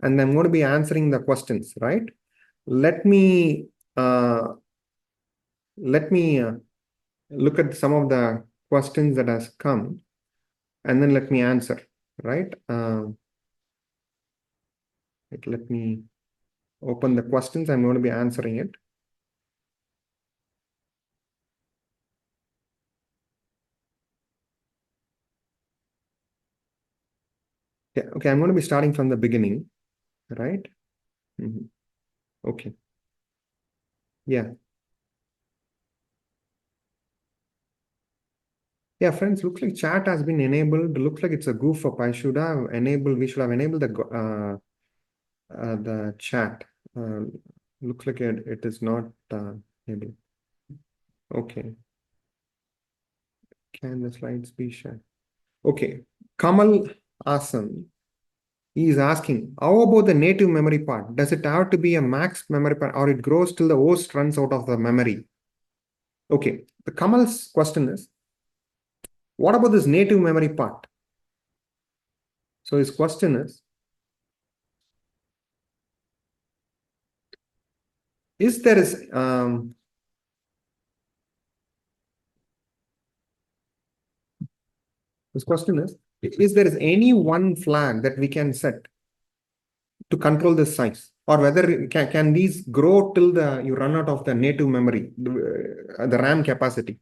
and I'm going to be answering the questions, right? Let me look at some of the questions that has come, and then let me answer, right? Let me open the questions. I'm going to be answering it. Yeah, okay, I'm going to be starting from the beginning, right? Okay. Yeah. Yeah, friends, looks like chat has been enabled. Looks like it's a goof up. We should have enabled the chat. Looks like it is not enabled. Okay. Can the slides be shared? Okay. Kamal Asam is asking, how about the native memory part? Does it have to be a max memory part, or it grows till the host runs out of the memory? Okay. The Kamal's question is, what about this native memory part? So his question is there is this question is there is any one flag that we can set to control the size, or whether can these grow till you run out of the native memory, the RAM capacity?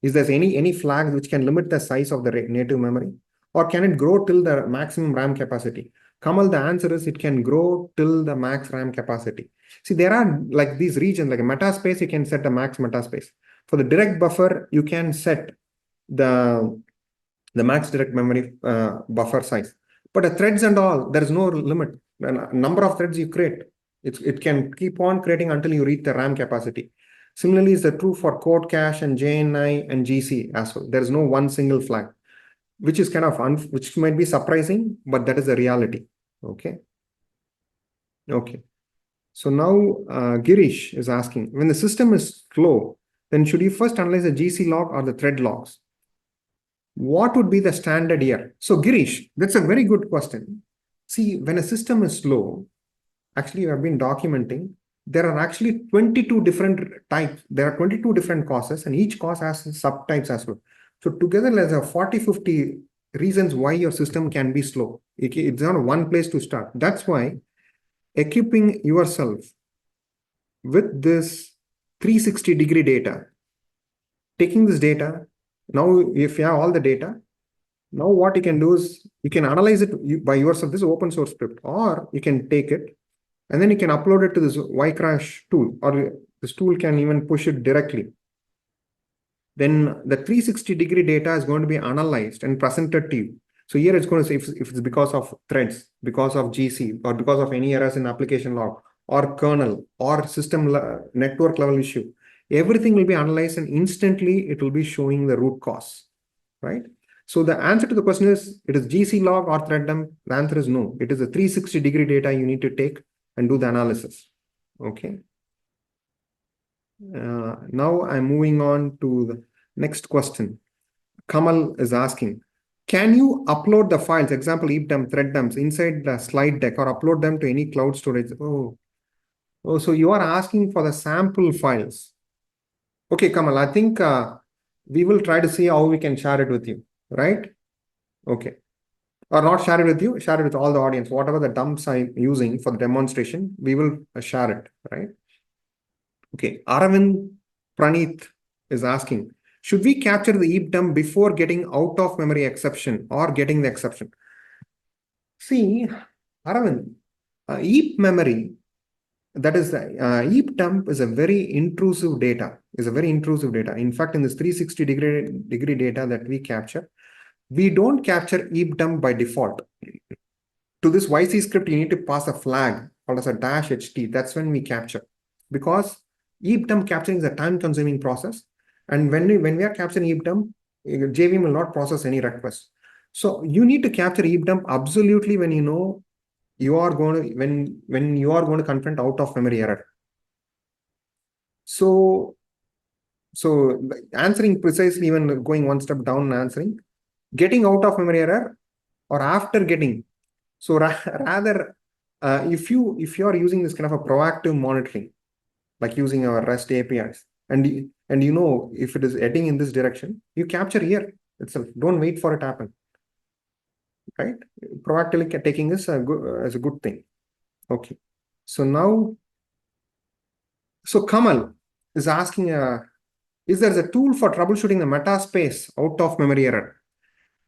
Is there any flag which can limit the size of the native memory, or can it grow till the maximum RAM capacity? Kamal, the answer is it can grow till the max RAM capacity. See, there are like these regions, like a metaspace, you can set the max metaspace. For the direct buffer, you can set the max direct memory buffer size. But the threads and all, there is no limit. The number of threads you create, it can keep on creating until you reach the RAM capacity. Similarly, is true for code cache and JNI and GC as well. There is no one single flag, which is kind of which might be surprising, but that is the reality. Okay. Okay. So now Girish is asking, when the system is slow, then should you first analyze the GC log or the thread logs? What would be the standard here? So Girish, that's a very good question. See, when a system is slow, actually you have been documenting, there are actually 22 different types. There are 22 different causes, and each cause has subtypes as well. So together there's a 40, 50 reasons why your system can be slow. It's not one place to start. That's why equipping yourself with this 360-degree data, taking this data, now if you have all the data, now what you can do is you can analyze it by yourself. This is open source script, or you can take it and then you can upload it to this ycrash tool, or this tool can even push it directly. Then the 360-degree data is going to be analyzed and presented to you. So here it's going to say if it's because of threads, because of GC, or because of any errors in application log, or kernel, or system network level issue. Everything will be analyzed, and instantly it will be showing the root cause, right? So the answer to the question is, it is GC log or thread dump? The answer is no. It is a 360-degree data you need to take and do the analysis. Okay. Now I'm moving on to the next question. Kamal is asking, can you upload the files, example, heap dump, thread dumps, inside the slide deck, or upload them to any cloud storage? Oh, so you are asking for the sample files. Okay, Kamal, I think we will try to see how we can share it with you, right? Okay. Or not share it with you, share it with all the audience. Whatever the dumps I'm using for the demonstration, we will share it, right? Okay. Aravind Praneeth is asking, should we capture the heap dump before getting out of memory exception or getting the exception? See, Aravind, heap memory, that is heap dump is a very intrusive data, In fact, in this 360-degree data that we capture, we don't capture heap dump by default. To this YC script, you need to pass a flag called as a -ht. That's when we capture, because heap dump capturing is a time-consuming process. And when we are capturing heap dump, JVM will not process any request. So you need to capture heap dump absolutely when you know you are going to when you are going to confront out of memory error. So answering precisely, even going one step down and answering, getting out of memory error or after getting. So rather if you are using this kind of a proactive monitoring, like using our REST APIs, and you know if it is heading in this direction, you capture here itself. Don't wait for it to happen, right? Proactively taking this as a good thing. Okay. So now, so Kamal is asking, is there a tool for troubleshooting the meta space out of memory error?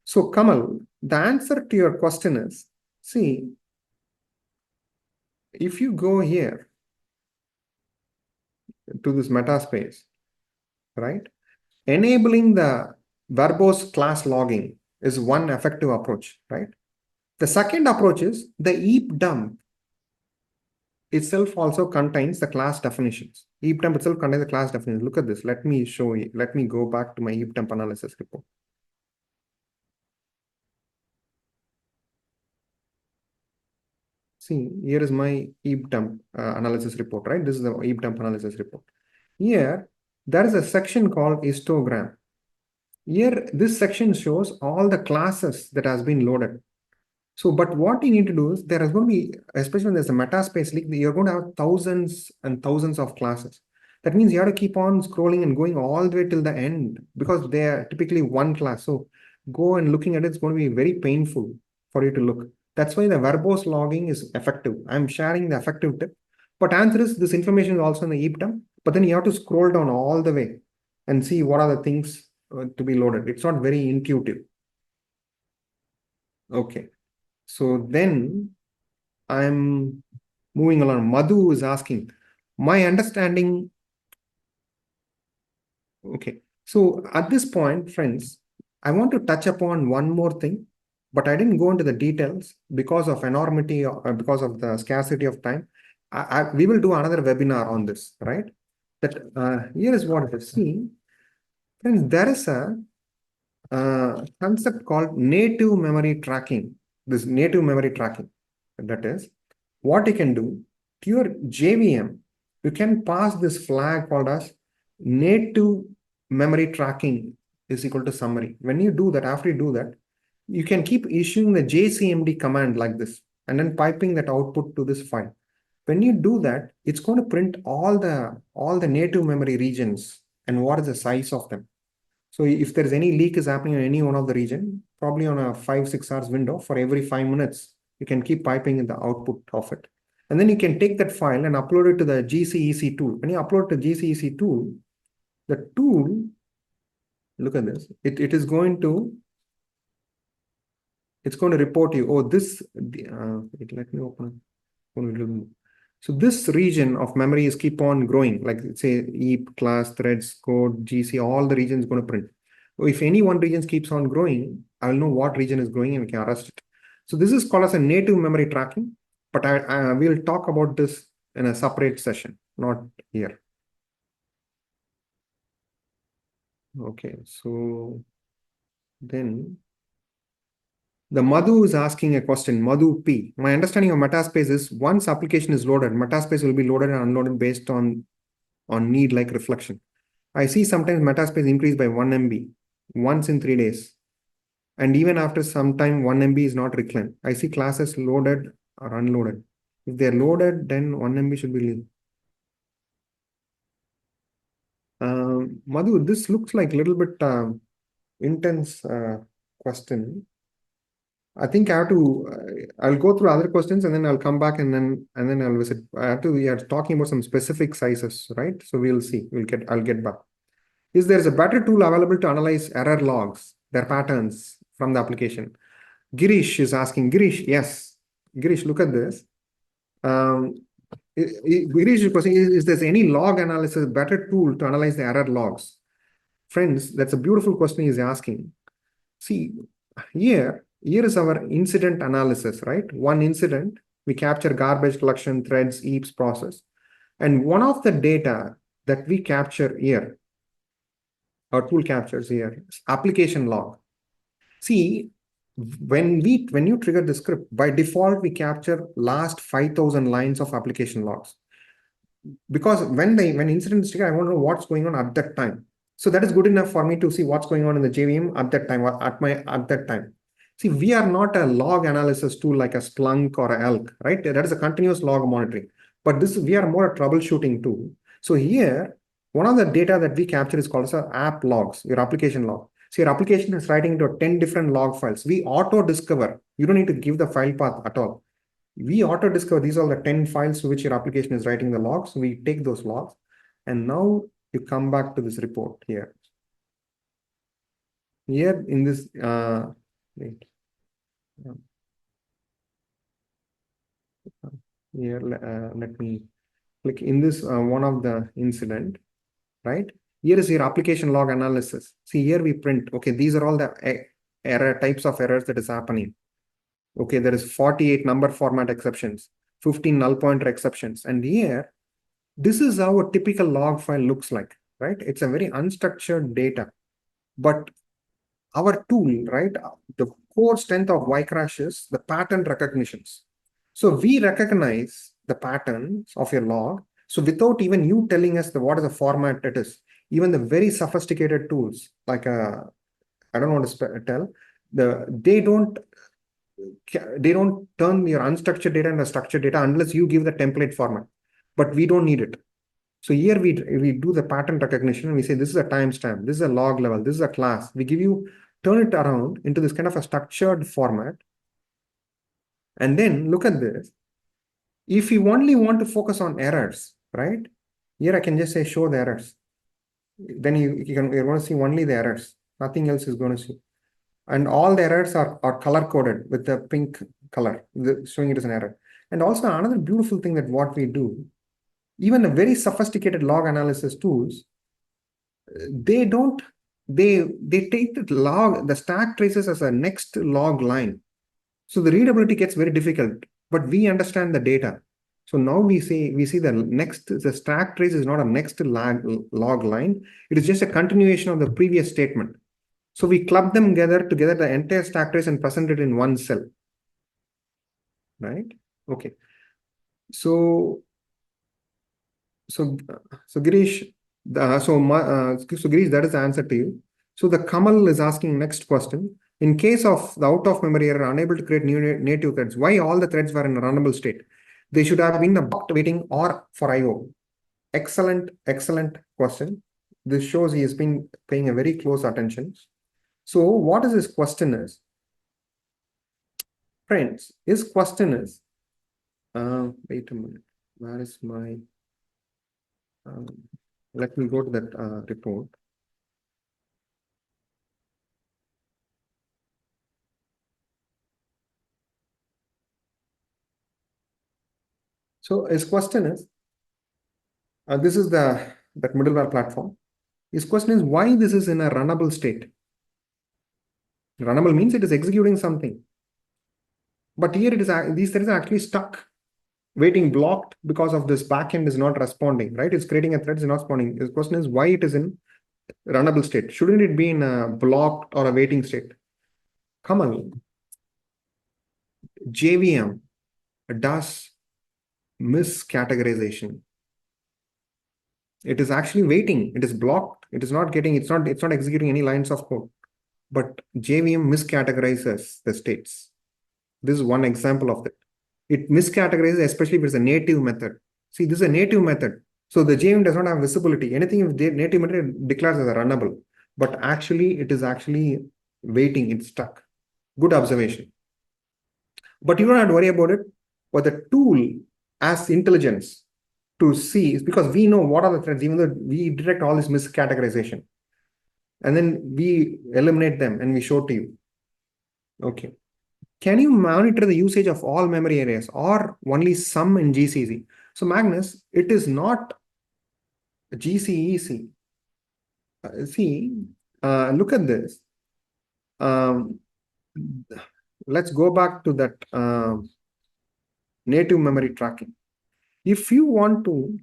So Kamal, the answer to your question is, see, if you go here to this meta space, right? Enabling the verbose class logging is one effective approach, right? The second approach is the heap dump itself also contains the class definitions. Heap dump itself contains the class definitions. Look at this. Let me show you. Let me go back to my heap dump analysis report. See, here is my heap dump analysis report, right? This is the heap dump analysis report. Here, there is a section called histogram. Here, this section shows all the classes that has been loaded. So, but what you need to do is there is going to be, especially when there's a meta space leak, you're going to have thousands and thousands of classes. That means you have to keep on scrolling and going all the way till the end because they are typically one class. So go and looking at it, it's going to be very painful for you to look. That's why the verbose logging is effective. I'm sharing the effective tip. But answer is this information is also in the heap dump, but then you have to scroll down all the way and see what are the things to be loaded. It's not very intuitive. Okay. So then I'm moving along. Madhu is asking, my understanding. Okay. So at this point, friends, I want to touch upon one more thing, but I didn't go into the details because of enormity or because of the scarcity of time. We will do another webinar on this, right? That here is what it is. See, friends, there is a concept called native memory tracking. This native memory tracking, that is, what you can do to your JVM, you can pass this flag called as native memory tracking is equal to summary. When you do that, after you do that, you can keep issuing the JCMD command like this, and then piping that output to this file. When you do that, it's going to print all the native memory regions and what is the size of them. So if there's any leak is happening in any one of the region, probably on a 5-6 hours window, for every 5 minutes, you can keep piping in the output of it. And then you can take that file and upload it to the GCEC tool. When you upload to GCEC tool, the tool, look at this, it is going to, it's going to report you, oh, this, let me open it. So this region of memory is keep on growing, like say heap, class, threads, code, GC, all the regions going to print. So if any one region keeps on growing, I'll know what region is growing and we can arrest it. So this is called as a native memory tracking, but I will talk about this in a separate session, not here. Okay, so then the Madhu is asking a question, Madhu P. My understanding of metaspace is once application is loaded, metaspace will be loaded and unloaded based on need like reflection. I see sometimes metaspace increase by 1 MB once in 3 days. And even after some time, 1 MB is not reclaimed. I see classes loaded or unloaded. If they're loaded, then 1 MB should be leave. Madhu, this looks like a little bit intense question. I think I have to, I'll go through other questions and then I'll come back and then I'll visit. We are talking about some specific sizes, right? So we'll see, I'll get back. Is there a better tool available to analyze error logs, their patterns from the application? Girish is asking, Girish, yes. Girish, look at this. Girish is questioning, is there any log analysis, better tool to analyze the error logs? Friends, that's a beautiful question he's asking. See, here is our incident analysis, right? One incident, we capture garbage collection, threads, heaps, process. And one of the data that we capture here, our tool captures here, is application log. See, when you trigger the script, by default, we capture last 5,000 lines of application logs. Because when incident is triggered, I want to know what's going on at that time. So that is good enough for me to see what's going on in the JVM at that time, at that time. See, we are not a log analysis tool like a Splunk or a Elk, right? That is a continuous log monitoring. But this, we are more a troubleshooting tool. So here, one of the data that we capture is called as app logs, your application log. So your application is writing into 10 different log files. We auto discover. You don't need to give the file path at all. We auto discover these are the 10 files to which your application is writing the logs. We take those logs. And now you come back to this report here. Here in this, wait. Here, let me click in this one of the incident, right? Here is your application log analysis. See, here we print, okay, these are all the error types of errors that is happening. Okay, there is 48 number format exceptions, 15 null pointer exceptions. And here, this is how a typical log file looks like, right? It's a very unstructured data. But our tool, right? The core strength of Ycrash is the pattern recognitions. So we recognize the patterns of your log. So without even you telling us what is the format it is, even the very sophisticated tools, like I don't want to tell, they don't turn your unstructured data into structured data unless you give the template format. But we don't need it. So here we do the pattern recognition and we say, this is a timestamp, this is a log level, this is a class. We give you, turn it around into this kind of a structured format. And then look at this. If you only want to focus on errors, right? Here I can just say, show the errors. Then you're going to see only the errors. Nothing else is going to see. And all the errors are color coded with the pink color, showing it as an error. And also another beautiful thing that what we do, even a very sophisticated log analysis tools, they take the log, the stack traces as a next log line. So the readability gets very difficult, but we understand the data. So now we see the stack trace is not a next log line. It is just a continuation of the previous statement. So we club them together the entire stack trace and present it in one cell. Right? Okay. So Girish, Girish, that is the answer to you. So the Kamal is asking next question. In case of the out-of-memory error, unable to create new native threads, why all the threads were in a runnable state? They should have been the blocked waiting or for I/O. Excellent question. This shows he has been paying a very close attention. So what is his question is? Friends, his question is, wait a minute, where is my, let me go to that report. So his question is, this is that middleware platform. His question is why this is in a runnable state. Runnable means it is executing something. But here it is, these threads are actually stuck, waiting blocked because of this backend is not responding, right? It's creating a thread, is not responding. His question is why it is in runnable state. Shouldn't it be in a blocked or a waiting state? Come on. JVM does miscategorization. It is actually waiting. It is blocked. It is not getting, it's not executing any lines of code. But JVM miscategorizes the states. This is one example of that. It miscategorizes, especially if it's a native method. See, this is a native method. So the JVM does not have visibility. Anything if the native method declares as a runnable. But actually, it is actually waiting. It's stuck. Good observation. But you don't have to worry about it. But the tool has intelligence to see, because we know what are the threads, even though we detect all this miscategorization. And then we eliminate them and we show to you. Okay. Can you monitor the usage of all memory areas or only some in GCC? So Magnus, it is not GCEC. Look at this. Let's go back to that native memory tracking. If you want to,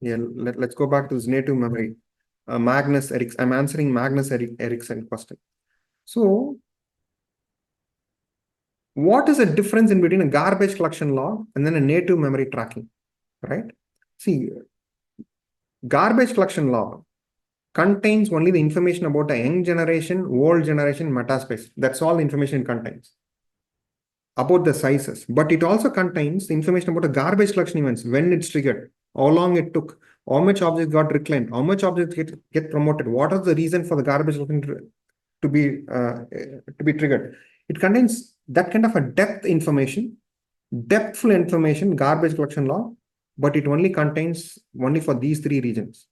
let's go back to this native memory. Magnus Erickson, I'm answering Magnus Erickson question. So what is the difference in between a garbage collection log and then a native memory tracking, right? See, garbage collection log contains only the information about the young generation, old generation, metaspace. That's all the information it contains about the sizes. But it also contains the information about the garbage collection events, when it's triggered, how long it took, how much objects got reclaimed, how much objects get promoted, what is the reason for the garbage collection to be triggered. It contains that kind of a depthful information, garbage collection log, but it only contains only for these three regions.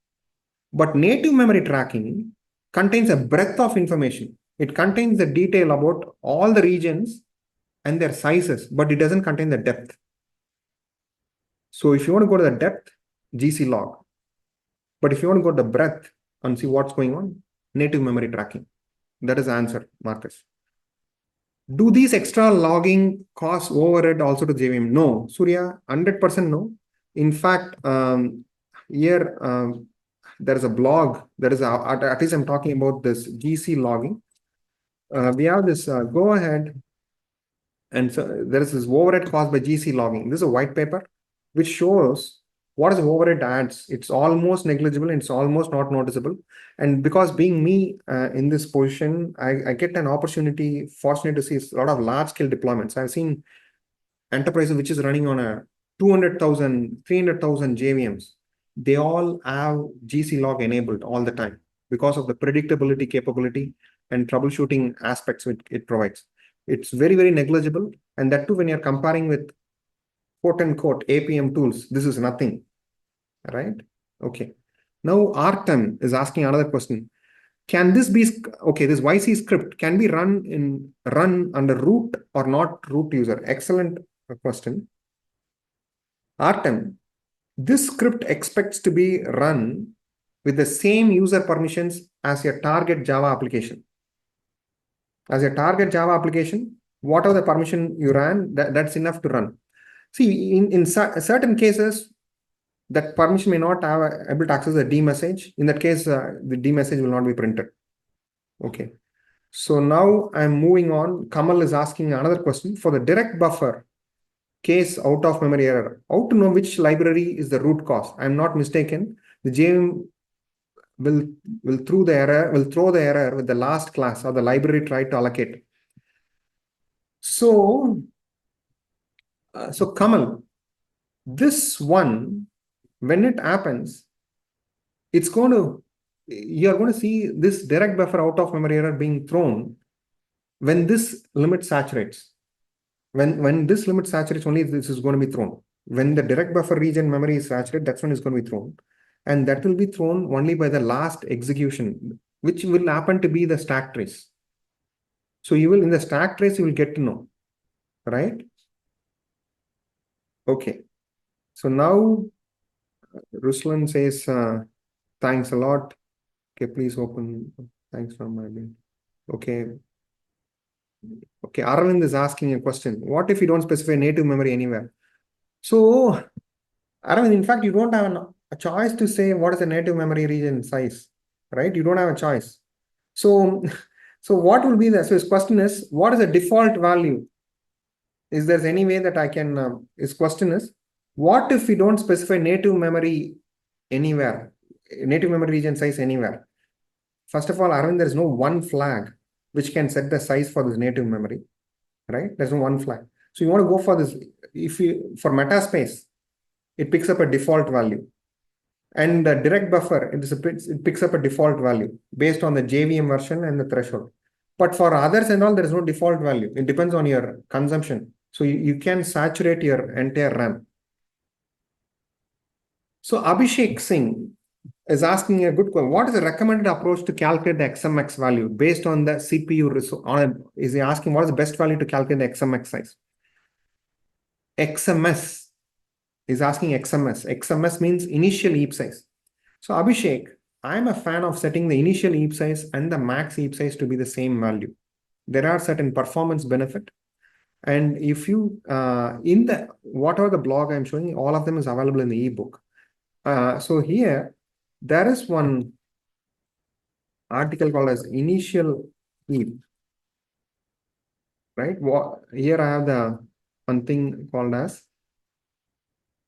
But native memory tracking contains a breadth of information. It contains the detail about all the regions and their sizes, but it doesn't contain the depth. So if you want to go to the depth, GC log. But if you want to go to the breadth and see what's going on, native memory tracking. That is the answer, Marcus. Do these extra logging cause overhead also to JVM? No, Surya, 100% no. In fact, here there is a blog. There is at least I'm talking about this GC logging. We have this. Go ahead, and so there is this overhead caused by GC logging. This is a white paper which shows what is overhead adds. It's almost negligible and it's almost not noticeable. And because being me in this position, I get an opportunity, fortunate to see a lot of large scale deployments. I've seen enterprises which is running on a 200,000, 300,000 JVMs. They all have GC log enabled all the time because of the predictability capability and troubleshooting aspects it provides. It's very, very negligible. And that too, when you're comparing with quote unquote APM tools, this is nothing, right? Okay. Now Artem is asking another question. Can this be, okay, this YC script can be run under root or not root user? Excellent question. Artem, this script expects to be run with the same user permissions as your target Java application. As a target Java application, whatever the permission you ran, that's enough to run. See, in certain cases, that permission may not have able to access the D message. In that case, the D message will not be printed. Okay. So now I'm moving on. Kamal is asking another question. For the direct buffer case out of memory error, how to know which library is the root cause? I'm not mistaken. The JVM will throw the error with the last class or the library tried to allocate. So Kamal, this one, when it happens, you're going to see this direct buffer out of memory error being thrown when this limit saturates. When this limit saturates, only this is going to be thrown. When the direct buffer region memory is saturated, that's when it's going to be thrown. And that will be thrown only by the last execution, which will happen to be the stack trace. So in the stack trace, you will get to know, right? Okay. So now Ruslan says, thanks a lot. Okay, please open. Thanks for my name. Okay. Okay, Arvind is asking a question. What if you don't specify native memory anywhere? So, Arvind, in fact, you don't have a choice to say what is the native memory region size, right? You don't have a choice. So what will be so his question is, what is the default value? Is there any way that I can, his question is, what if we don't specify native memory anywhere, native memory region size anywhere? First of all, Arvind, there is no one flag which can set the size for this native memory, right? There's no one flag. So you want to go for this, for metaspace, it picks up a default value. And the direct buffer, it picks up a default value based on the JVM version and the threshold. But for others and all, there is no default value. It depends on your consumption. So you can saturate your entire RAM. So Abhishek Singh is asking a good question. What is the recommended approach to calculate the XMX value based on the CPU resource? Is he asking what is the best value to calculate the XMX size? XMS is asking XMS. XMS means initial heap size. So Abhishek, I'm a fan of setting the initial heap size and the max heap size to be the same value. There are certain performance benefit. And if you, whatever the blog I'm showing, all of them is available in the ebook. So here, there is one article called as initial heap, right? Here I have the one thing called as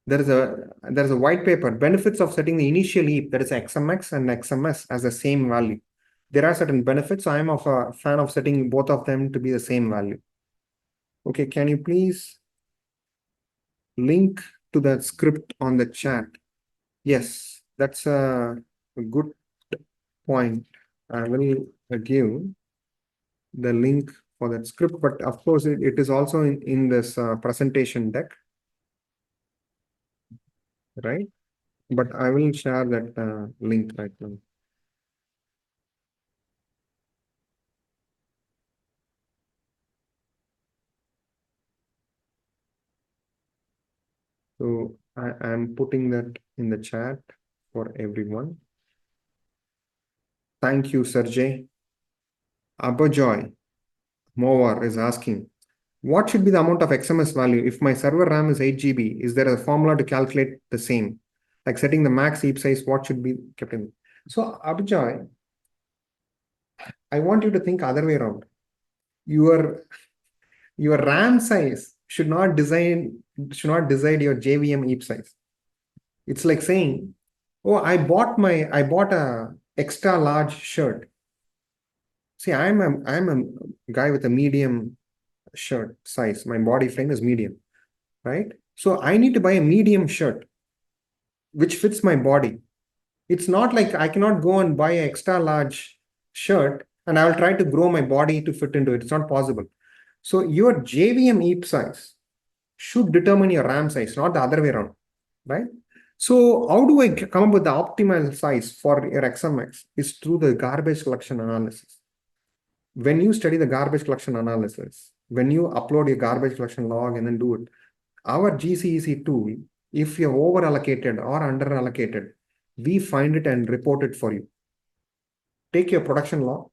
There's a white paper, benefits of setting the initial heap, that is XMX and XMS, as the same value. There are certain benefits. I am a fan of setting both of them to be the same value. Okay, can you please link to that script on the chat? Yes, that's a good point. I will give the link for that script, but of course it is also in this presentation deck, right? But I will share that link right now. So I am putting that in the chat for everyone. Thank you, Sergey. Abajoy Mower is asking, what should be the amount of XMS value if my server RAM is 8 GB? Is there a formula to calculate the same? Like setting the max heap size, what should be kept in? So Abajoy, I want you to think other way around. Your RAM size should not decide your JVM heap size. It's like saying, oh, I bought a extra large shirt. See, I'm a guy with a medium shirt size. My body frame is medium, right? So I need to buy a medium shirt which fits my body. It's not like I cannot go and buy an extra large shirt and I will try to grow my body to fit into it. It's not possible. So your JVM heap size should determine your RAM size, not the other way around, right? So how do I come up with the optimal size for your XMX? Is through the garbage collection analysis. When you study the garbage collection analysis, when you upload your garbage collection log and then do it, our GCEC tool, if you're over allocated or under allocated, we find it and report it for you. Take your production log,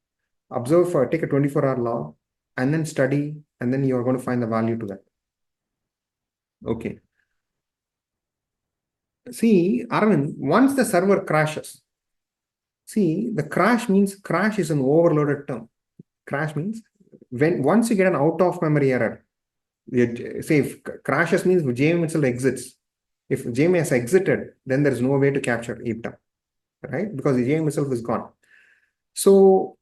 take a 24-hour log, and then study, and then you're going to find the value to that. Okay. See, Arvind, once the server crashes, see, the crash means crash is an overloaded term. Crash means once you get an out of memory error, say if crashes means JVM itself exits. If JVM has exited, then there is no way to capture heap dump, right? Because the JVM itself is gone. So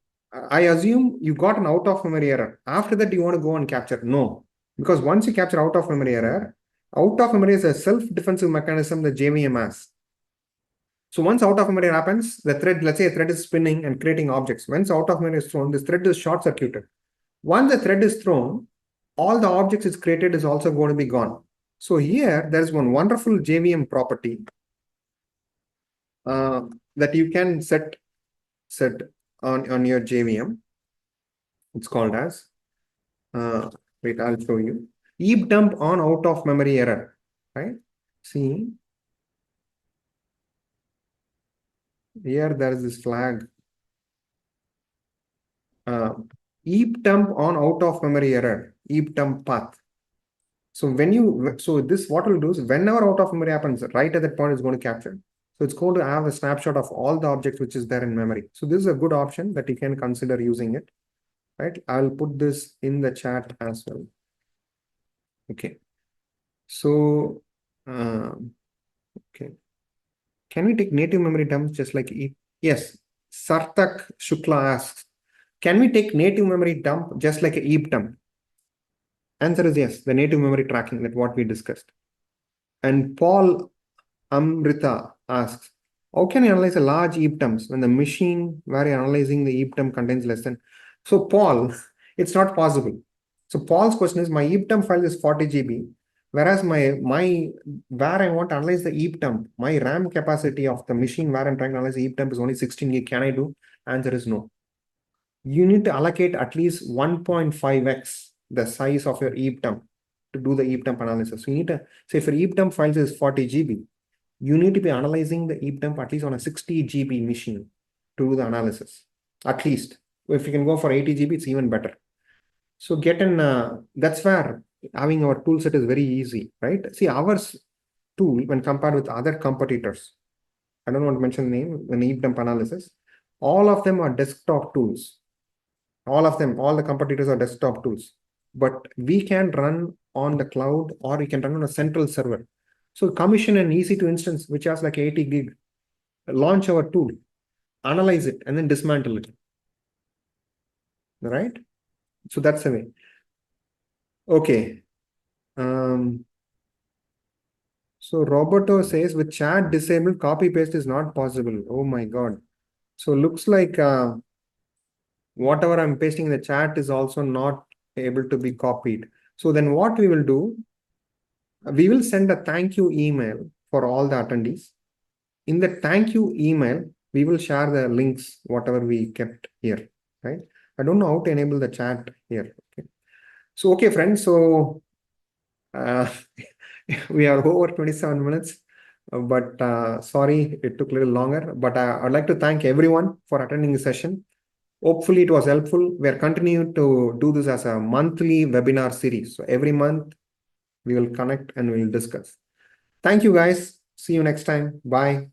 I assume you got an out of memory error. After that, you want to go and capture? No, because once you capture out of memory error, out of memory is a self-defensive mechanism that JVM has. So once out of memory happens, the thread, let's say a thread is spinning and creating objects. Once out of memory is thrown, this thread is short circuited. Once the thread is thrown, all the objects it's created is also going to be gone. So here, there is one wonderful JVM property that you can set on your JVM. It's called as, wait, I'll show you. Heap dump on out of memory error, right? See, here there is this flag. Heap dump on out of memory error, heap dump path. So what will do is whenever out of memory happens, right at that point it's going to capture. So it's going to have a snapshot of all the objects which is there in memory. So this is a good option that you can consider using it, right? I'll put this in the chat as well. Okay. So, okay. Can we take native memory dumps just like it? Yes. Sarthak Shukla asks, can we take native memory dump just like a heap dump? Answer is yes, the native memory tracking, that what we discussed. And Paul Amrita asks, how can you analyze a large heap dumps when the machine where you're analyzing the heap dump contains less than? So Paul, it's not possible. So Paul's question is, my heap dump file is 40 GB, whereas where I want to analyze the heap dump, my RAM capacity of the machine where I'm trying to analyze the heap dump is only 16 GB. Can I do? Answer is no. You need to allocate at least 1.5x the size of your heap dump to do the heap dump analysis. So you need to say if your heap dump files is 40 GB, you need to be analyzing the heap dump at least on a 60 GB machine to do the analysis. At least. If you can go for 80 GB, it's even better. So that's where having our tool set is very easy, right? See, our tool, when compared with other competitors, I don't want to mention the name, the heap dump analysis, all of them are desktop tools. All the competitors are desktop tools. But we can run on the cloud or we can run on a central server. So commission an EC2 instance, which has like 80 gig, launch our tool, analyze it, and then dismantle it. Right? So that's the way. Okay. So Roberto says with chat disabled, copy paste is not possible. Oh my God. So looks like whatever I'm pasting in the chat is also not able to be copied. So then what we will do, we will send a thank you email for all the attendees. In the thank you email, we will share the links, whatever we kept here, right? I don't know how to enable the chat here. Okay. So, okay, friends. So we are over 27 minutes, but sorry, it took a little longer, but I'd like to thank everyone for attending the session. Hopefully it was helpful. We are continuing to do this as a monthly webinar series. So every month we will connect and we will discuss. Thank you guys. See you next time. Bye.